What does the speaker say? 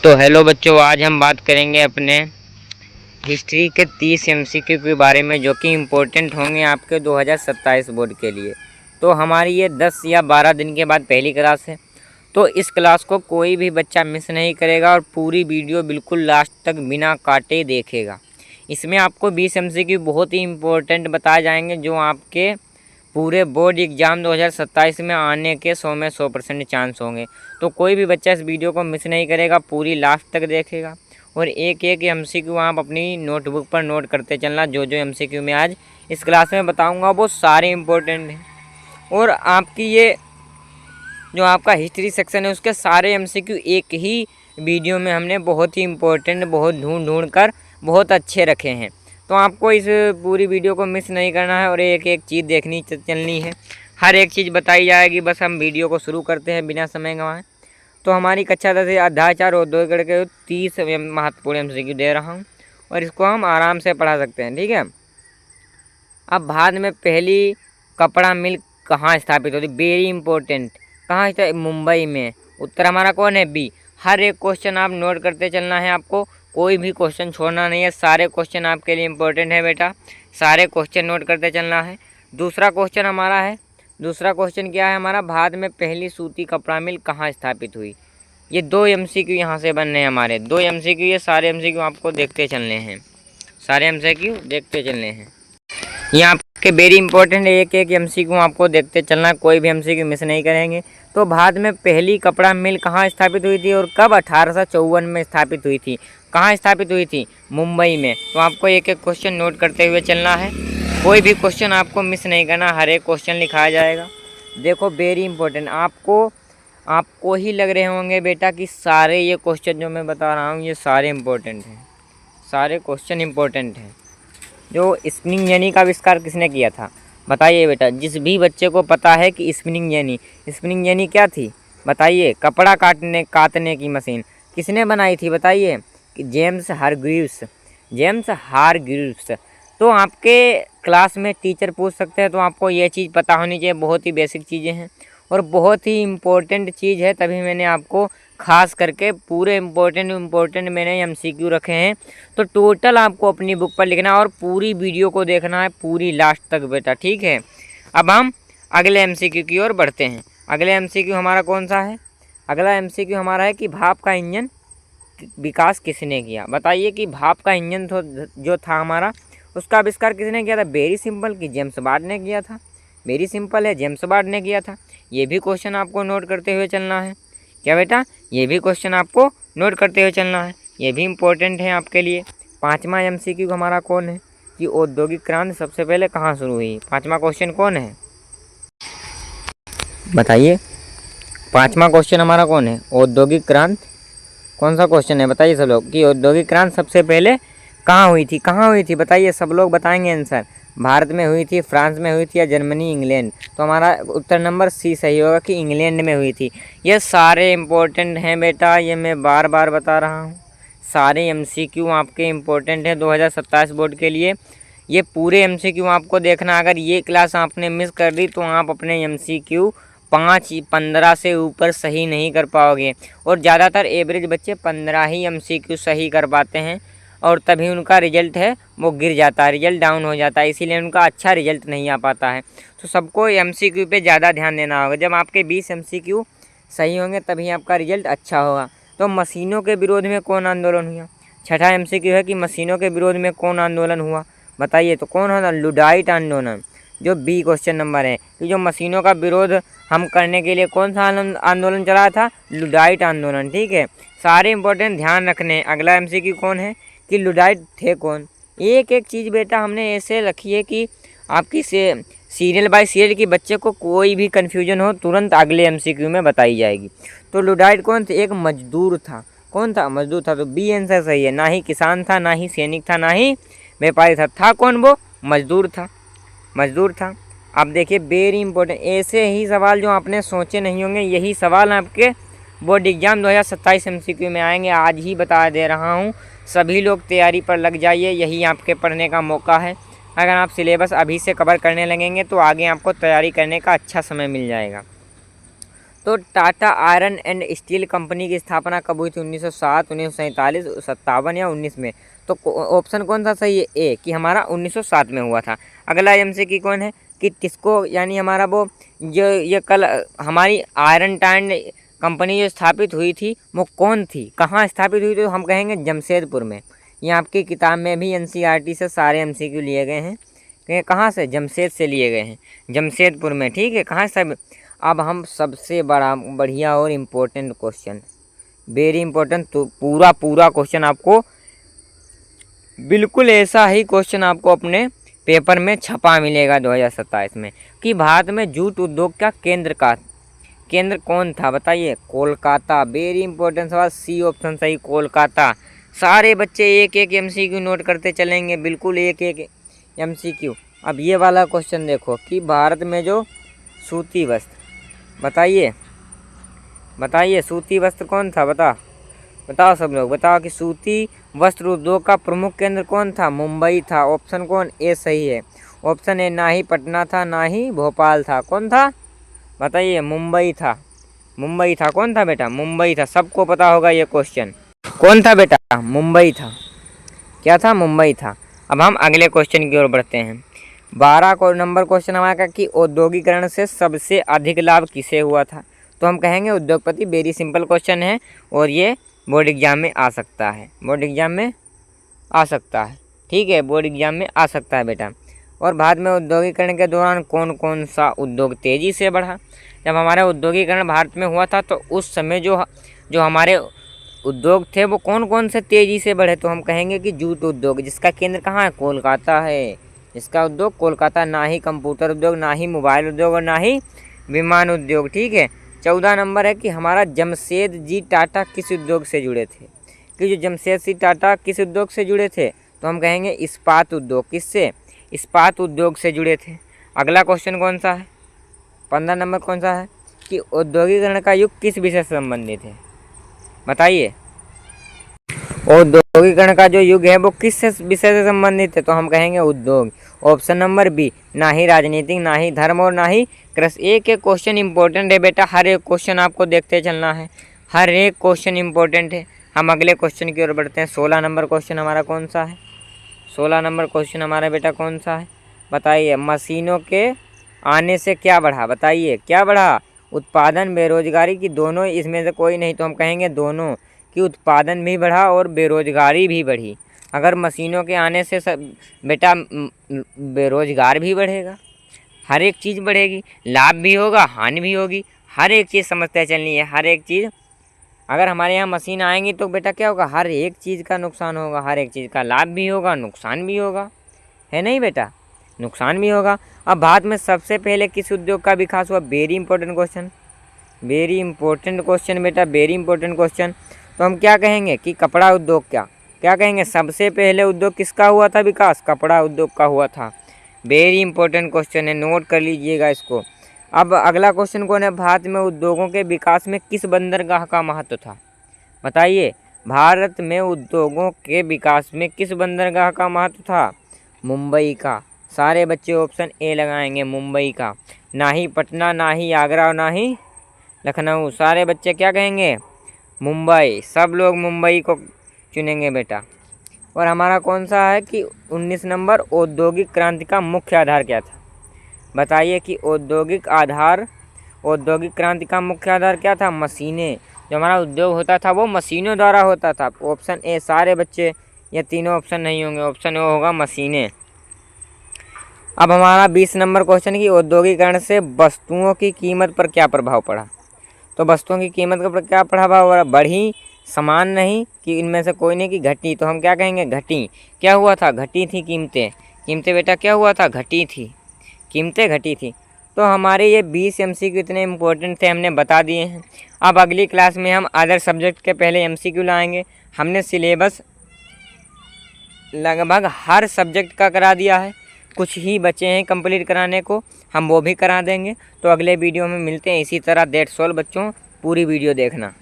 तो हेलो बच्चों, आज हम बात करेंगे अपने हिस्ट्री के 30 एमसीक्यू के बारे में जो कि इम्पोर्टेंट होंगे आपके 2027 बोर्ड के लिए। तो हमारी ये 10 या 12 दिन के बाद पहली क्लास है, तो इस क्लास को कोई भी बच्चा मिस नहीं करेगा और पूरी वीडियो बिल्कुल लास्ट तक बिना काटे देखेगा। इसमें आपको 20 एमसीक्यू बहुत ही इम्पोर्टेंट बताए जाएंगे जो आपके पूरे बोर्ड एग्ज़ाम 2027 में आने के 100 में 100% चांस होंगे। तो कोई भी बच्चा इस वीडियो को मिस नहीं करेगा, पूरी लास्ट तक देखेगा और एक एक एमसीक्यू आप अपनी नोटबुक पर नोट करते चलना। जो जो एमसीक्यू मैं आज इस क्लास में बताऊंगा वो सारे इम्पोर्टेंट हैं और आपकी ये जो आपका हिस्ट्री सेक्शन है उसके सारे एमसीक्यू एक ही वीडियो में हमने बहुत ही इम्पोर्टेंट, बहुत ढूंढ कर बहुत अच्छे रखे हैं। तो आपको इस पूरी वीडियो को मिस नहीं करना है और एक एक चीज़ देखनी चलनी है, हर एक चीज़ बताई जाएगी। बस हम वीडियो को शुरू करते हैं बिना समय गंवाए। तो हमारी कक्षा 10 से अध्याय 4 औद्योगिक के 30 महत्वपूर्ण एमसीक्यू दे रहा हूँ और इसको हम आराम से पढ़ा सकते हैं, ठीक है। अब भारत में पहली कपड़ा मिल कहाँ स्थापित होती? Very important. कहाँ स्थापित? मुंबई में। उत्तर हमारा कौन है? बी। हर एक क्वेश्चन आप नोट करते चलना है, आपको कोई भी क्वेश्चन छोड़ना नहीं है। सारे क्वेश्चन आपके लिए इम्पोर्टेंट है बेटा, सारे क्वेश्चन नोट करते चलना है। दूसरा क्वेश्चन हमारा है, दूसरा क्वेश्चन क्या है हमारा? भारत में पहली सूती कपड़ा मिल कहाँ स्थापित हुई? ये 2 एमसीक्यू यहाँ से बनने हैं हमारे, 2 एमसीक्यू। ये सारे एमसीक्यू आपको देखते चलने हैं, सारे एमसीक्यू देखते चलने हैं। ये आपके वेरी इंपॉर्टेंट है, एक एक एमसीक्यू आपको देखते चलना, कोई भी एमसीक्यू मिस नहीं करेंगे। तो भारत में पहली कपड़ा मिल कहाँ स्थापित हुई थी और कब? 1854 में स्थापित हुई थी। कहाँ स्थापित हुई थी? मुंबई में। तो आपको एक एक क्वेश्चन नोट करते हुए चलना है, कोई भी क्वेश्चन आपको मिस नहीं करना, हर एक क्वेश्चन लिखाया जाएगा। देखो वेरी इंपॉर्टेंट, आपको ही लग रहे होंगे बेटा कि सारे ये क्वेश्चन जो मैं बता रहा हूँ ये सारे इम्पोर्टेंट हैं, सारे क्वेश्चन इम्पोर्टेंट हैं। जो स्पिनिंग जेनी का आविष्कार किसने किया था? बताइए बेटा, जिस भी बच्चे को पता है कि स्पिनिंग जेनी क्या थी बताइए? कपड़ा काटने की मशीन किसने बनाई थी बताइए? कि जेम्स हारग्रीव्स। तो आपके क्लास में टीचर पूछ सकते हैं, तो आपको ये चीज़ पता होनी चाहिए। बहुत ही बेसिक चीज़ें हैं और बहुत ही इम्पोर्टेंट चीज़ है, तभी मैंने आपको खास करके पूरे इम्पोर्टेंट मैंने एमसीक्यू रखे हैं। तो टोटल आपको अपनी बुक पर लिखना और पूरी वीडियो को देखना है पूरी लास्ट तक बेटा, ठीक है। अब हम अगले एमसीक्यू की ओर बढ़ते हैं। अगले एमसीक्यू हमारा कौन सा है? अगला एमसीक्यू हमारा है कि भाप का इंजन विकास किसने किया? बताइए कि भाप का इंजन जो था हमारा, उसका आविष्कार किसने किया था? वेरी सिंपल, कि जेम्स वाट ने किया था। वेरी सिंपल है, जेम्स वाट ने किया था। ये भी क्वेश्चन आपको नोट करते हुए चलना है। क्या बेटा? ये भी क्वेश्चन आपको नोट करते हुए चलना है, ये भी इम्पोर्टेंट है आपके लिए। 5वां एमसीक्यू हमारा कौन है? कि औद्योगिक क्रांति सबसे पहले कहाँ शुरू हुई? 5वां क्वेश्चन कौन है बताइए? 5वां क्वेश्चन हमारा कौन है? औद्योगिक क्रांति कौन सा क्वेश्चन है बताइए सब लोग? कि औद्योगिक क्रांति सबसे पहले कहाँ हुई थी? कहाँ हुई थी बताइए? सब लोग बताएंगे आंसर। भारत में हुई थी, फ्रांस में हुई थी या जर्मनी, इंग्लैंड? तो हमारा उत्तर नंबर सी सही होगा कि इंग्लैंड में हुई थी। ये सारे इम्पोर्टेंट हैं बेटा, ये मैं बार बार बता रहा हूँ, सारे एमसीक्यू आपके इम्पोर्टेंट हैं 2027 बोर्ड के लिए। ये पूरे एमसीक्यू आपको देखना। अगर ये क्लास आपने मिस कर दी तो आप अपने एमसीक्यू 5-15 से ऊपर सही नहीं कर पाओगे और ज़्यादातर एवरेज बच्चे 15 ही एमसीक्यू सही कर पाते हैं और तभी उनका रिजल्ट है वो गिर जाता है, रिजल्ट डाउन हो जाता है, इसीलिए उनका अच्छा रिजल्ट नहीं आ पाता है। तो सबको एमसीक्यू पे ज़्यादा ध्यान देना होगा। जब आपके 20 एमसीक्यू सही होंगे तभी आपका रिजल्ट अच्छा होगा। तो मशीनों के विरोध में कौन आंदोलन हुआ? 6ठा एमसीक्यू है कि मशीनों के विरोध में कौन आंदोलन हुआ बताइए? तो कौन होगा? लुडाइट आंदोलन, जो बी क्वेश्चन नंबर है। कि जो मशीनों का विरोध हम करने के लिए कौन सा आंदोलन चला था? लुडाइट आंदोलन, ठीक है। सारे इंपॉर्टेंट ध्यान रखने। अगला एमसीक्यू कौन है? कि लुडाइट थे कौन? एक एक चीज़ बेटा हमने ऐसे रखी है कि आपकी सीरियल बाय सीरियल की बच्चे को कोई भी कन्फ्यूजन हो तुरंत अगले एमसीक्यू में बताई जाएगी। तो लुडाइट कौन थे? एक मजदूर था। कौन था? मजदूर था। तो बी आंसर सही है। ना ही किसान था, ना ही सैनिक था, ना ही व्यापारी था कौन? वो मजदूर था, मजदूर था। अब देखिए वेरी इंपॉर्टेंट, ऐसे ही सवाल जो आपने सोचे नहीं होंगे यही सवाल आपके बोर्ड एग्जाम 2027 एमसीक्यू में आएंगे। आज ही बता दे रहा हूँ, सभी लोग तैयारी पर लग जाइए, यही आपके पढ़ने का मौका है। अगर आप सिलेबस अभी से कवर करने लगेंगे तो आगे आपको तैयारी करने का अच्छा समय मिल जाएगा। तो Tata iron and steel company की स्थापना कब हुई थी? 1907, 1947, 57 या 19 में? तो ऑप्शन कौन सा सही है? ए कि हमारा 1907 में हुआ था। अगला एमसीक्यू कौन है कि किसको, यानी हमारा वो जो ये कल हमारी आयरन एंड कंपनी जो स्थापित हुई थी वो कौन थी, कहाँ स्थापित हुई थी? तो हम कहेंगे जमशेदपुर में। ये आपकी किताब में भी एनसीईआरटी से सारे एमसीक्यू लिए गए हैं कि कहाँ से, जमशेद से लिए गए हैं, जमशेदपुर में, ठीक है। कहाँ से? अब हम सबसे बढ़िया और इम्पोर्टेंट क्वेश्चन, वेरी इंपॉर्टेंट, तो पूरा क्वेश्चन आपको, बिल्कुल ऐसा ही क्वेश्चन आपको अपने पेपर में छपा मिलेगा 2027 में कि भारत में जूट उद्योग का केंद्र कौन था? बताइए। कोलकाता। वेरी इंपॉर्टेंट सवाल, सी ऑप्शन सही, कोलकाता। सारे बच्चे एक एक एमसीक्यू नोट करते चलेंगे, बिल्कुल एक एक एमसीक्यू। अब ये वाला क्वेश्चन देखो कि भारत में जो सूती वस्त्र, बताइए सूती वस्त्र कौन था? बताओ सब लोग, बताओ कि सूती वस्त्र उद्योग का प्रमुख केंद्र कौन था? मुंबई था। ऑप्शन कौन? ए सही है। ऑप्शन ए, ना ही पटना था ना ही भोपाल था। कौन था? बताइए। मुंबई था। कौन था बेटा? मुंबई था। सबको पता होगा ये क्वेश्चन। कौन था बेटा? मुंबई था। क्या था? मुंबई था। अब हम अगले क्वेश्चन की ओर बढ़ते हैं। 12 नंबर क्वेश्चन हमारा कि औद्योगिकरण से सबसे अधिक लाभ किसे हुआ था? तो हम कहेंगे उद्योगपति। वेरी सिंपल क्वेश्चन है और ये बोर्ड एग्जाम में आ सकता है, ठीक है, बोर्ड एग्जाम में आ सकता है बेटा। और भारत में औद्योगिकरण के दौरान कौन कौन सा उद्योग तेज़ी से बढ़ा? जब हमारा औद्योगिकरण भारत में हुआ था तो उस समय जो हमारे उद्योग थे वो कौन कौन से तेज़ी से बढ़े? तो हम कहेंगे कि जूट उद्योग, जिसका केंद्र कहाँ है? कोलकाता है। इसका उद्योग कोलकाता, ना ही कंप्यूटर उद्योग, ना ही मोबाइल उद्योग और ना ही विमान उद्योग, ठीक है। 14 नंबर है कि हमारा जमशेद जी टाटा किस उद्योग से जुड़े थे? कि जो जमशेद जी टाटा किस उद्योग से जुड़े थे? तो हम कहेंगे इस्पात उद्योग। किससे? इस्पात उद्योग से जुड़े थे। अगला क्वेश्चन कौन सा है? 15 नंबर कौन सा है कि औद्योगिकरण का युग किस विषय से संबंधित है? बताइए। औद्योगिकरण का जो युग है वो किस विषय से संबंधित है? तो हम कहेंगे उद्योग। ऑप्शन नंबर बी, ना ही राजनीतिक, ना ही धर्म और ना ही कृषि। एक एक क्वेश्चन इंपॉर्टेंट है बेटा, हर एक क्वेश्चन आपको देखते चलना है, हर एक क्वेश्चन इंपॉर्टेंट है। हम अगले क्वेश्चन की ओर बढ़ते हैं। 16 नंबर क्वेश्चन हमारा कौन सा है? 16 नंबर क्वेश्चन हमारा बेटा कौन सा है? बताइए। मशीनों के आने से क्या बढ़ा? बताइए क्या बढ़ा? उत्पादन, बेरोजगारी की दोनों, इसमें से कोई नहीं? तो हम कहेंगे दोनों, कि उत्पादन भी बढ़ा और बेरोजगारी भी बढ़ी। अगर मशीनों के आने से बेटा बेरोजगार भी बढ़ेगा, हर एक चीज़ बढ़ेगी, लाभ भी होगा हानि भी होगी, हर एक चीज़ समझते चलनी है, हर एक चीज़। अगर हमारे यहाँ मशीन आएंगी तो बेटा क्या होगा? हर एक चीज़ का नुकसान होगा, हर एक चीज़ का लाभ भी होगा, नुकसान भी होगा, है नहीं बेटा? नुकसान भी होगा। अब भारत में सबसे पहले किस उद्योग का विकास हुआ? Very important question, very important question बेटा, वेरी इंपॉर्टेंट क्वेश्चन। तो हम क्या कहेंगे कि कपड़ा उद्योग। क्या कहेंगे? सबसे पहले उद्योग किसका हुआ था विकास? कपड़ा उद्योग का हुआ था। वेरी इंपॉर्टेंट क्वेश्चन है, नोट कर लीजिएगा इसको। अब अगला क्वेश्चन कौन है? भारत में उद्योगों के विकास में किस बंदरगाह का महत्व था? बताइए। भारत में उद्योगों के विकास में किस बंदरगाह का महत्व था? मुंबई का। सारे बच्चे ऑप्शन ए लगाएंगे, मुंबई का। ना ही पटना, ना ही आगरा और ना ही लखनऊ। सारे बच्चे क्या कहेंगे? मुंबई। सब लोग मुंबई को चुनेंगे बेटा। और हमारा कौन सा है कि 19 नंबर, औद्योगिक क्रांति का मुख्य आधार क्या था? बताइए कि औद्योगिक क्रांति का मुख्य आधार क्या था? मशीनें। जो हमारा उद्योग होता था वो मशीनों द्वारा होता था। Option A. सारे बच्चे, ये तीनों ऑप्शन नहीं होंगे, ऑप्शन ए होगा मशीनें। अब हमारा 20 नंबर क्वेश्चन की औद्योगिकरण से वस्तुओं की कीमत पर क्या प्रभाव पड़ा? तो वस्तुओं की कीमत का क्या प्रभाव? बढ़ी, समान नहीं, कि इनमें से कोई नहीं, कि घटी। तो हम क्या कहेंगे? घटी। क्या हुआ था? घटी थी कीमतें बेटा। क्या हुआ था? घटी थी कीमतें, घटी थी। तो हमारे ये 20 एमसीक्यू इतने इंपॉर्टेंट थे, हमने बता दिए हैं। अब अगली क्लास में हम अदर सब्जेक्ट के पहले एमसीक्यू लाएंगे। हमने सिलेबस लगभग हर सब्जेक्ट का करा दिया है, कुछ ही बचे हैं कंप्लीट कराने को, हम वो भी करा देंगे। तो अगले वीडियो में मिलते हैं इसी तरह। दैट्स ऑल बच्चों, पूरी वीडियो देखना।